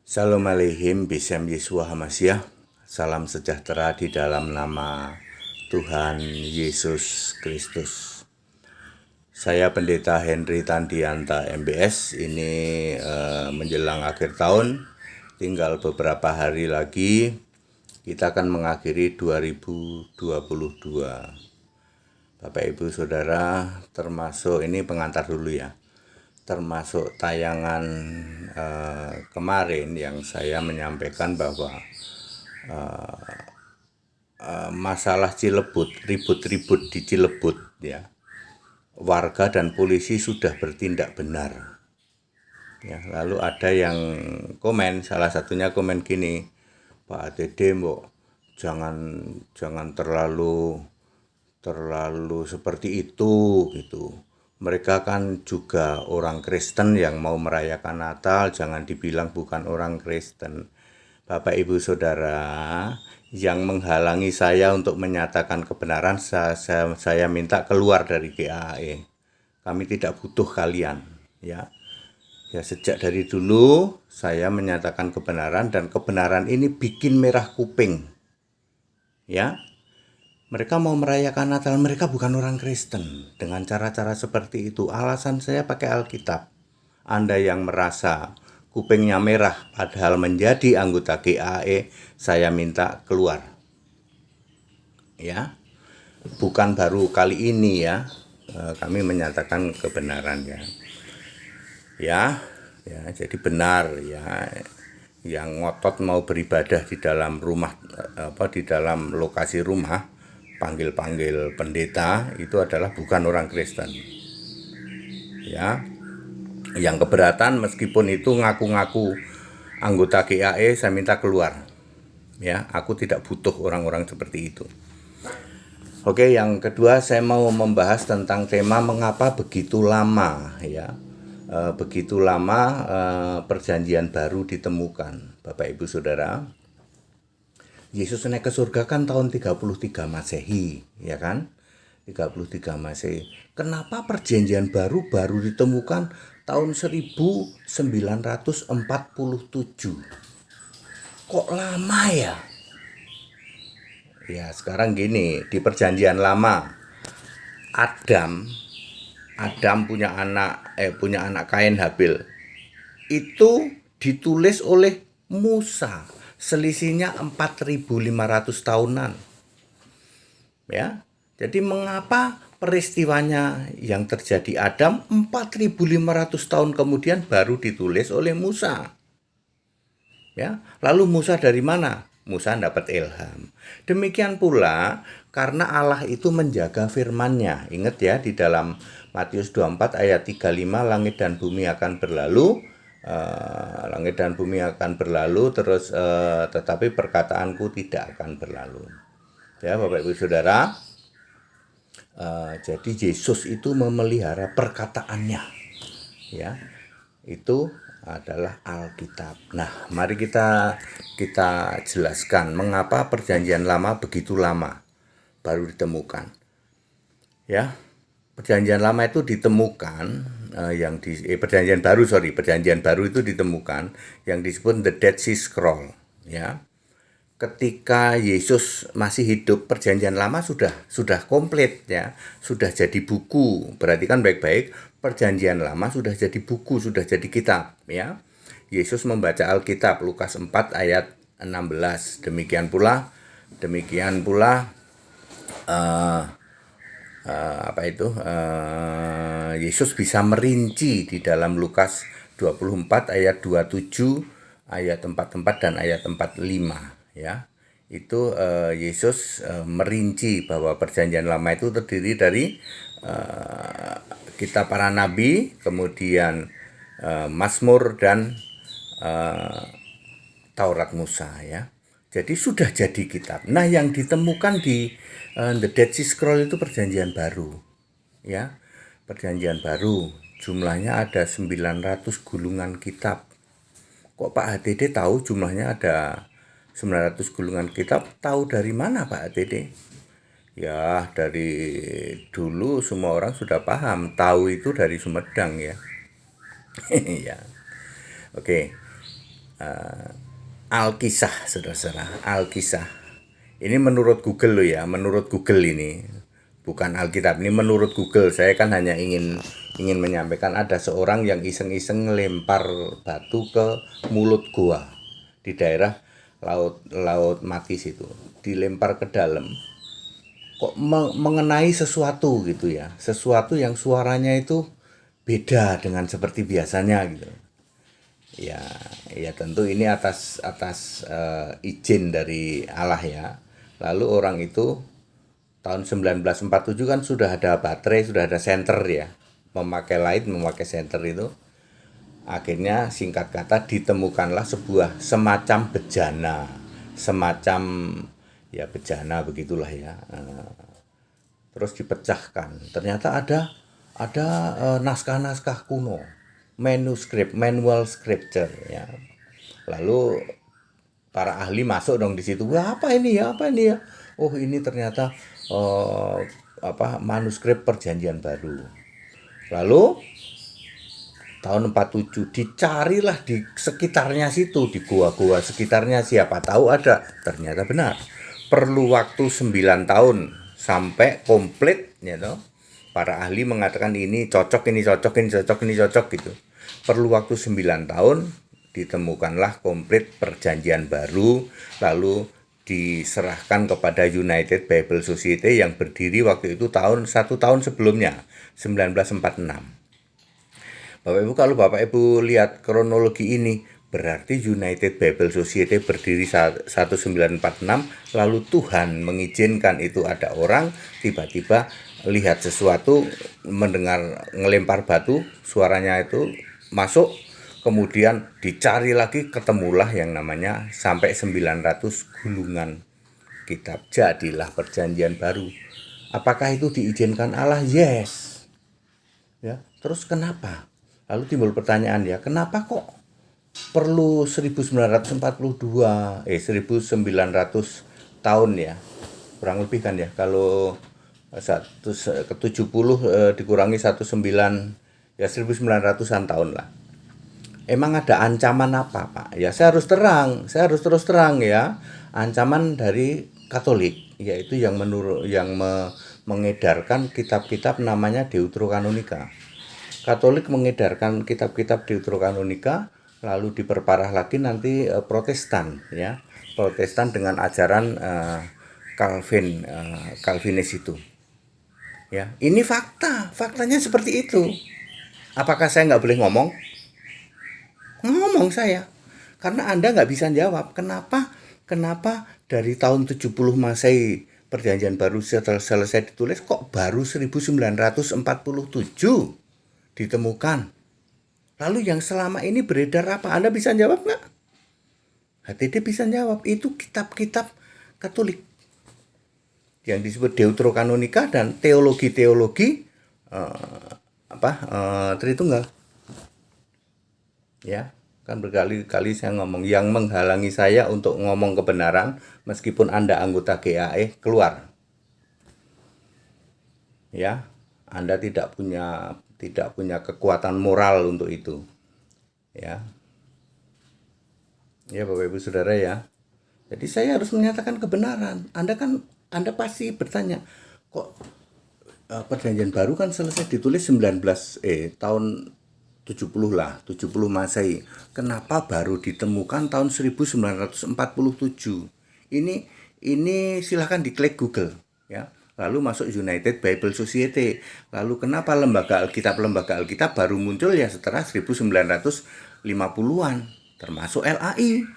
Shalom Aleihim, Bisem Yeshua Hamasyah. Salam sejahtera di dalam nama Tuhan Yesus Kristus. Saya Pendeta Henry Tandianta MBS. Ini menjelang akhir tahun, tinggal beberapa hari lagi kita akan mengakhiri 2022. Bapak Ibu Saudara, termasuk ini pengantar dulu ya. Termasuk tayangan kemarin yang saya menyampaikan bahwa masalah Cilebut, ribut-ribut di Cilebut ya, warga dan polisi sudah bertindak benar ya. Lalu ada yang komen, salah satunya komen gini, Pak ATD mbok jangan terlalu seperti itu gitu. Mereka kan juga orang Kristen yang mau merayakan Natal, jangan dibilang bukan orang Kristen. Bapak Ibu Saudara, yang menghalangi saya untuk menyatakan kebenaran, saya minta keluar dari GAE. Kami tidak butuh kalian, ya. Ya, sejak dari dulu saya menyatakan kebenaran, dan kebenaran ini bikin merah kuping. Ya. Mereka mau merayakan Natal, mereka bukan orang Kristen. Dengan cara-cara seperti itu, alasan saya pakai Alkitab. Anda yang merasa kupingnya merah padahal menjadi anggota GAE, saya minta keluar. Ya, bukan baru kali ini ya, kami menyatakan kebenaran ya. Ya, jadi benar ya. Yang ngotot mau beribadah di dalam rumah, di dalam lokasi rumah, panggil-panggil pendeta, itu adalah bukan orang Kristen ya. Yang keberatan meskipun itu ngaku-ngaku anggota GAE, saya minta keluar ya. Aku tidak butuh orang-orang seperti itu. Oke, yang kedua saya mau membahas tentang tema mengapa begitu lama ya. Begitu lama perjanjian baru ditemukan. Bapak Ibu Saudara, Yesus naik ke surga kan tahun 33 Masehi, ya kan? 33 Masehi. Kenapa perjanjian baru ditemukan tahun 1947? Kok lama ya? Ya, sekarang gini, di perjanjian lama Adam punya anak Kain Habil. Itu ditulis oleh Musa. Selisihnya 4.500 tahunan. Ya. Jadi mengapa peristiwanya yang terjadi Adam 4.500 tahun kemudian baru ditulis oleh Musa? Ya. Lalu Musa dari mana? Musa dapat ilham. Demikian pula karena Allah itu menjaga firman-Nya. Ingat ya, di dalam Matius 24 ayat 35, langit dan bumi akan berlalu, terus tetapi perkataanku tidak akan berlalu. Ya, Bapak Ibu Saudara, jadi Yesus itu memelihara perkataannya, ya, itu adalah Alkitab. Nah, mari kita jelaskan mengapa perjanjian lama begitu lama baru ditemukan. Ya, perjanjian lama itu ditemukan perjanjian baru itu ditemukan yang disebut the Dead Sea Scroll ya. Ketika Yesus masih hidup, perjanjian lama sudah komplit ya, sudah jadi buku. Perhatikan baik-baik, perjanjian lama sudah jadi buku, sudah jadi kitab ya. Yesus membaca Alkitab, Lukas 4 ayat 16. Demikian pula Yesus bisa merinci di dalam Lukas 24 ayat 27, ayat 44 dan ayat 45 ya. Itu Yesus merinci bahwa perjanjian lama itu terdiri dari kitab para nabi, kemudian Mazmur dan Taurat Musa ya. Jadi sudah jadi kitab. Nah, yang ditemukan di The Dead Sea Scroll itu perjanjian baru. Ya. Perjanjian baru. Jumlahnya ada 900 gulungan kitab. Kok Pak HTD tahu jumlahnya ada 900 gulungan kitab? Tahu dari mana Pak HTD? Ya, dari dulu semua orang sudah paham. Tahu itu dari Sumedang ya. Ya. Oke. Alkisah, saudara-saudara, Alkisah. Ini menurut Google loh ya, menurut Google ini. Bukan Alkitab, ini menurut Google. Saya kan hanya ingin menyampaikan ada seorang yang iseng-iseng lempar batu ke mulut gua di daerah laut mati situ. Dilempar ke dalam. Kok mengenai sesuatu gitu ya. Sesuatu yang suaranya itu beda dengan seperti biasanya gitu. Ya, ya tentu ini atas izin dari Allah ya. Lalu orang itu tahun 1947 kan sudah ada baterai, sudah ada senter ya. Memakai light, memakai senter itu. Akhirnya singkat kata ditemukanlah sebuah semacam bejana. Semacam ya bejana begitulah ya. Terus dipecahkan. Ternyata ada naskah-naskah kuno, manuskrip, manual scripture ya. Lalu para ahli masuk dong di situ. Wah, apa ini ya? Apa ini ya? Oh, ini ternyata manuskrip Perjanjian Baru. Lalu tahun 47 dicarilah di sekitarnya situ, di gua-gua sekitarnya, siapa tahu ada. Ternyata benar. Perlu waktu 9 tahun sampai komplit ya toh. Para ahli mengatakan ini cocok, ini cocok, ini cocok, ini cocok gitu. Perlu waktu 9 tahun, ditemukanlah komplit Perjanjian Baru, lalu diserahkan kepada United Bible Society yang berdiri waktu itu satu tahun sebelumnya, 1946. Bapak Ibu, kalau Bapak Ibu lihat kronologi ini, berarti United Bible Society berdiri 1946, lalu Tuhan mengizinkan itu ada orang tiba-tiba lihat sesuatu, mendengar ngelempar batu, suaranya itu masuk, kemudian dicari lagi, ketemulah yang namanya sampai 900 gulungan kitab. Jadilah Perjanjian Baru. Apakah itu diizinkan Allah? Yes. Ya, terus kenapa? Lalu timbul pertanyaan ya, kenapa kok perlu 1942, 1900 tahun ya? Kurang lebih kan ya, kalau ke 70 dikurangi 19 ya 1900-an tahun lah. Emang ada ancaman apa, Pak? Ya saya harus terus terang ya. Ancaman dari Katolik, yaitu yang mengedarkan kitab-kitab namanya Deuterokanonika. Katolik mengedarkan kitab-kitab Deuterokanonika, lalu diperparah lagi nanti Protestan ya. Protestan dengan ajaran Calvinis itu. Ya, ini faktanya seperti itu. Apakah saya nggak boleh ngomong? Ngomong saya, karena Anda nggak bisa jawab. Kenapa dari tahun 70 Masehi Perjanjian Baru selesai ditulis kok baru 1947 ditemukan? Lalu yang selama ini beredar apa? Anda bisa jawab nggak? HTD bisa jawab, itu kitab-kitab Katolik yang disebut Deuterokanonika dan teologi-teologi Tritunggal. Ya, kan berkali-kali saya ngomong, yang menghalangi saya untuk ngomong kebenaran meskipun Anda anggota GAE, keluar. Ya, Anda tidak punya kekuatan moral untuk itu. Ya. Ya, Bapak Ibu Saudara ya. Jadi saya harus menyatakan kebenaran. Anda pasti bertanya, kok Perjanjian Baru kan selesai ditulis tahun 70 lah, 70 Masehi. Kenapa baru ditemukan tahun 1947? Ini silahkan diklik Google ya. Lalu masuk United Bible Society. Lalu kenapa lembaga Alkitab baru muncul ya setelah 1950-an, termasuk LAI.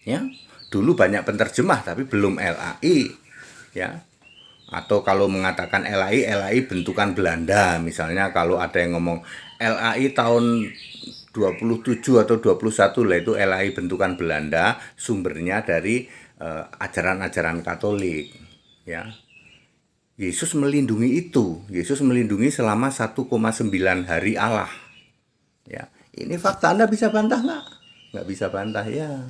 Ya. Dulu banyak penterjemah tapi belum LAI ya. Atau kalau mengatakan LAI bentukan Belanda, misalnya kalau ada yang ngomong LAI tahun 27 atau 21 lah, itu LAI bentukan Belanda, sumbernya dari ajaran-ajaran Katolik ya. Yesus melindungi itu. Yesus melindungi selama 1,9 hari Allah. Ya, ini fakta. Anda bisa bantah nggak? Nggak bisa bantah ya.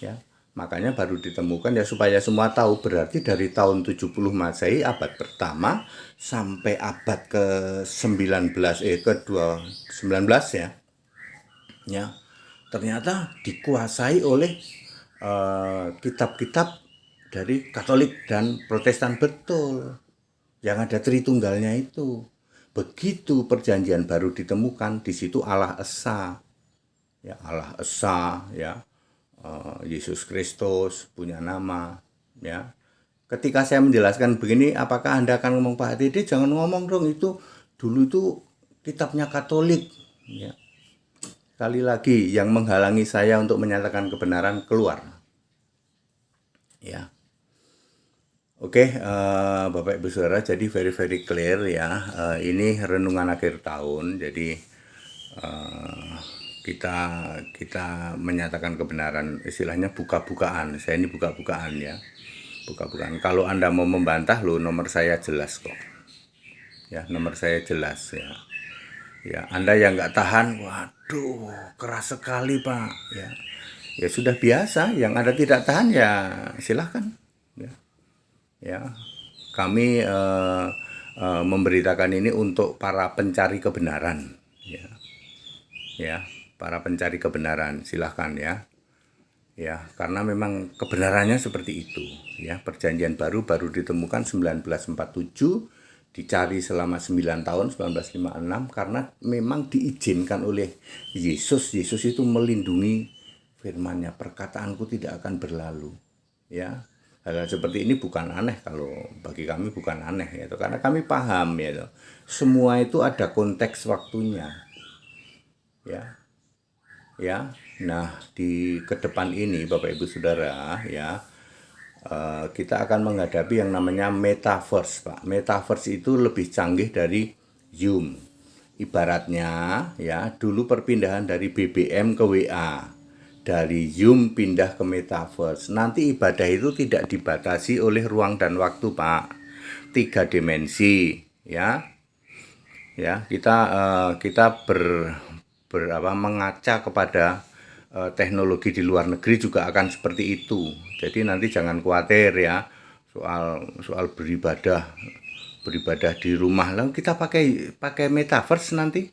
Ya, makanya baru ditemukan ya, supaya semua tahu, berarti dari tahun 70 Masehi abad pertama sampai abad ke-19 ya. Ya. ternyata dikuasai oleh kitab-kitab dari Katolik dan Protestan, betul. Yang ada Tritunggalnya itu. Begitu Perjanjian Baru ditemukan, di situ Allah Esa. Ya, Allah Esa, ya. Yesus Kristus punya nama, ya. Ketika saya menjelaskan begini, apakah Anda akan ngomong, Pak Dede jangan ngomong dong, itu dulu itu kitabnya Katolik, ya. Sekali lagi, yang menghalangi saya untuk menyatakan kebenaran keluar, ya. Oke, Bapak Ibu Saudara, jadi very clear ya. Ini renungan akhir tahun, jadi kita menyatakan kebenaran, istilahnya buka-bukaan. Saya ini buka-bukaan ya, buka-bukaan. Kalau Anda mau membantah, lo nomor saya jelas kok. Ya, nomor saya jelas ya. Ya, Anda yang nggak tahan, waduh, keras sekali Pak. Ya sudah biasa. Yang Anda tidak tahan ya silahkan. Ya, kami memberitakan ini untuk para pencari kebenaran. Ya, para pencari kebenaran, silahkan ya. Ya, karena memang kebenarannya seperti itu. Ya, Perjanjian Baru ditemukan 1947, dicari selama 9 tahun 1956 karena memang diizinkan oleh Yesus. Yesus itu melindungi firman-Nya, perkataanku tidak akan berlalu. Ya. Hal seperti ini bukan aneh, kalau bagi kami bukan aneh ya, karena kami paham ya, semua itu ada konteks waktunya. Ya. Nah, di ke depan ini Bapak Ibu Saudara ya, kita akan menghadapi yang namanya metaverse, Pak. Metaverse itu lebih canggih dari Zoom. Ibaratnya ya, dulu perpindahan dari BBM ke WA, dari Zoom pindah ke metaverse. Nanti ibadah itu tidak dibatasi oleh ruang dan waktu, Pak. 3 dimensi, ya. Ya, kita mengaca kepada teknologi di luar negeri juga akan seperti itu. Jadi nanti jangan khawatir ya soal beribadah di rumah. Lalu kita pakai metaverse nanti.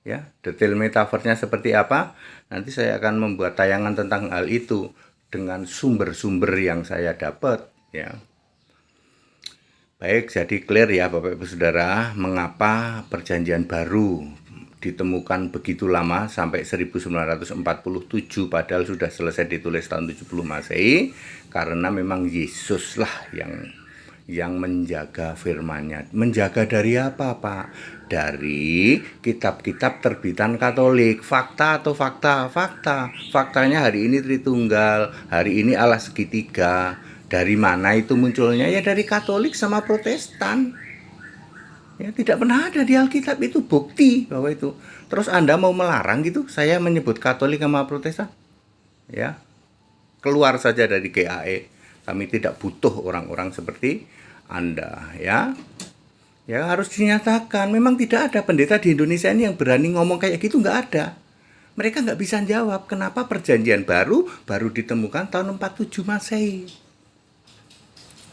Ya, detail metaverse-nya seperti apa? Nanti saya akan membuat tayangan tentang hal itu dengan sumber-sumber yang saya dapat, ya. Baik, jadi clear ya Bapak Ibu Saudara, mengapa Perjanjian Baru ditemukan begitu lama sampai 1947 padahal sudah selesai ditulis tahun 70 Masehi, karena memang Yesus lah yang menjaga firman-Nya. Menjaga dari apa, Pak? Dari kitab-kitab terbitan Katolik. Fakta atau fakta? Fakta. Faktanya hari ini Tritunggal, hari ini Allah segitiga. Dari mana itu munculnya? Ya dari Katolik sama Protestan. Ya, tidak pernah ada di Alkitab itu bukti bahwa itu. Terus Anda mau melarang gitu saya menyebut Katolik sama Protestan? Ya. Keluar saja dari GAE. Kami tidak butuh orang-orang seperti Anda, ya. Ya harus dinyatakan, memang tidak ada pendeta di Indonesia ini yang berani ngomong kayak gitu, nggak ada. Mereka nggak bisa jawab kenapa Perjanjian Baru ditemukan tahun 47 Masehi.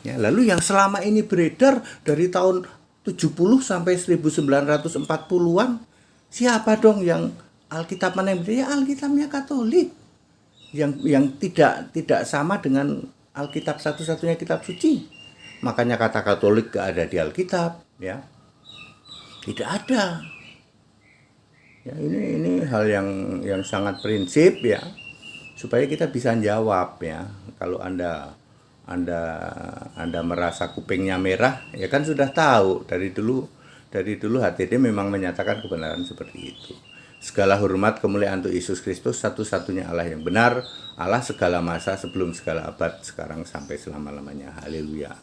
Ya, lalu yang selama ini beredar dari tahun 70 sampai 1940-an, siapa dong yang Alkitab mana yang beredar? Ya Alkitabnya Katolik. Yang tidak sama dengan Alkitab satu-satunya kitab suci. Makanya kata Katolik gak ada di Alkitab, ya. Tidak ada. Ya, ini hal yang sangat prinsip ya. Supaya kita bisa jawab ya. Kalau Anda merasa kupingnya merah, ya kan sudah tahu dari dulu HTD memang menyatakan kebenaran seperti itu. Segala hormat kemuliaan untuk Yesus Kristus, satu-satunya Allah yang benar, Allah segala masa, sebelum segala abad, sekarang sampai selama-lamanya. Haleluya.